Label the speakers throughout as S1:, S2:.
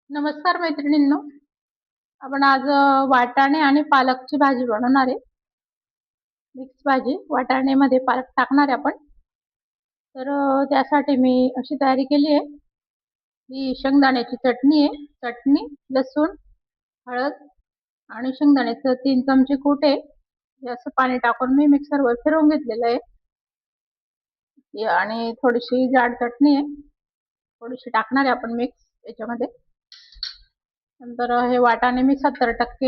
S1: नमस्कार मैत्रिणींनो. आपण आज वाटाणे आणि पालकची भाजी बनवणार आहे. मिक्स भाजी. वाटाण्यामध्ये पालक टाकणार आहे आपण. तर त्यासाठी मी अशी तयारी केली आहे. ही शेंगदाण्याची चटणी आहे. चटणी, लसूण, हळद आणि शेंगदाण्याचं 3 चमचे कूट आहे. हे असं पाणी टाकून मी मिक्सरवर फिरवून घेतलेलं आहे. आणि थोडीशी जाड चटणी आहे. थोडीशी टाकणार आहे आपण मिक्स याच्यामध्ये. नंतर हे वाटाणे मी 70%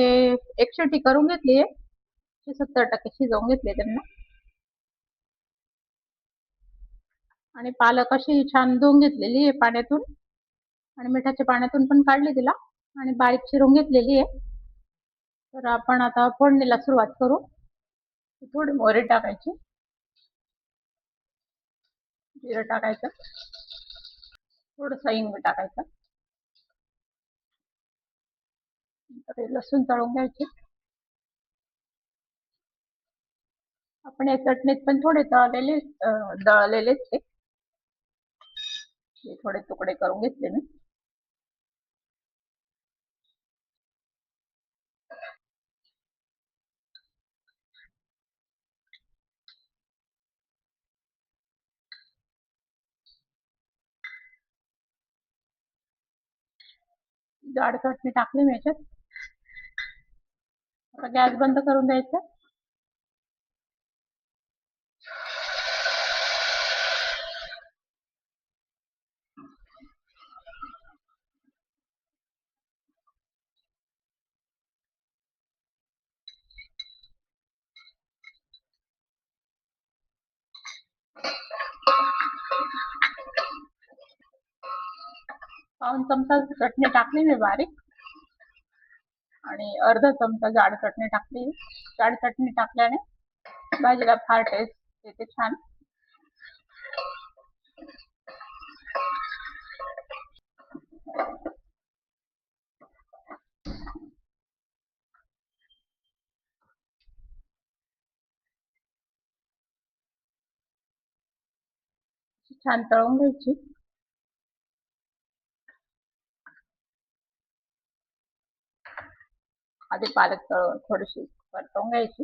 S1: एक शिटी करून घेतली आहे. 70% शिजवून घेतले त्यांना. आणि पालक अशी छान धुवून घेतलेली आहे पाण्यातून आणि मिठाच्या पाण्यातून पण काढली तिला आणि बारीक चिरून घेतलेली आहे. तर आपण आता फोडणीला सुरुवात करू. थोडी मोहरी टाकायची, जिरं टाकायचं, थोडंसं हिंग टाकायचं. नंतर लसूण तळून घ्यायचे. आपण या चटणीत पण थोडे दळलेलेच ते थोडे तुकडे करून घेतले मी. जाड चटणी टाकली मी याच्यात. आता गॅस बंद करून द्यायचा. पाऊण चमचा चटणी टाकली मी बारीक आणि अर्धा चमचा जाड चटणी टाकली. जाड चटणी टाकल्याने भाजीला फार टेस्ट येते छान. छान तळून घ्यायची. आधी पालक थोडीशी परतवून घ्यायची.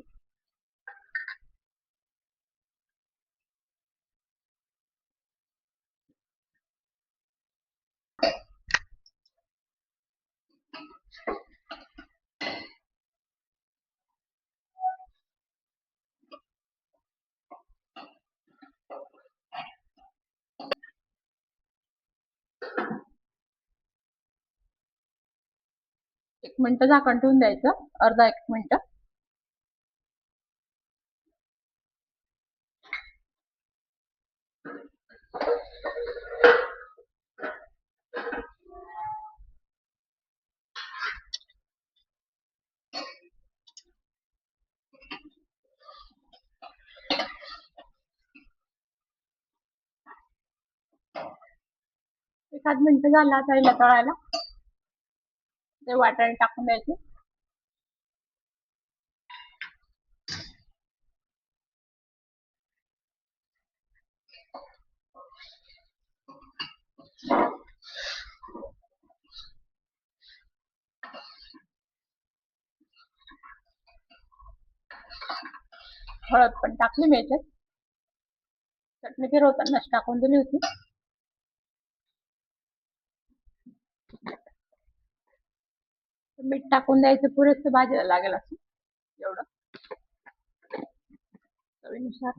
S1: एक मिनिट झाकण ठेवून द्यायचं, अर्धा 1 मिनिट. एखाद मिनिट झाला आता तळायला. ते वाटाणे टाकून द्यायचे. हळद पण टाकली मी याच्यात. चटणी फिरवतानाच टाकून दिली होती. मीठ टाकून द्यायचं पुरेसं भाजीला लागेल असं एवढं चवीनुसार.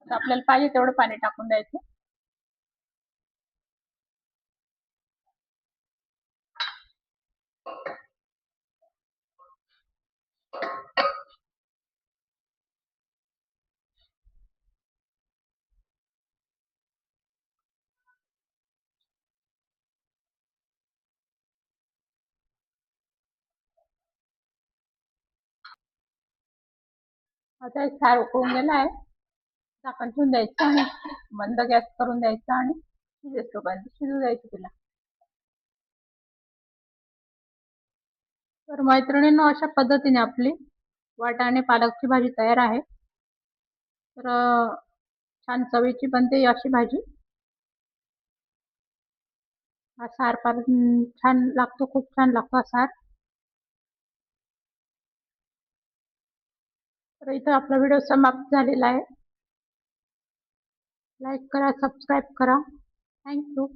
S1: आता आपल्याला पाहिजे तेवढं पाणी टाकून द्यायचं. आता एक सार उकळून गेला आहे. झाकण ठेवून द्यायचं आणि मंद गॅस करून द्यायचा आणि शिजू द्यायचं तिला. तर मैत्रिणींनो, अशा पद्धतीने आपली वाटाणे पालकची भाजी तयार आहे. तर छान चवीची बनते अशी भाजी. हा सार फार छान लागतो, खूप छान लागतो हा सार. तर इथं आपला व्हिडिओ समाप्त झालेला आहे. लाईक करा, सबस्क्राईब करा. थँक्यू.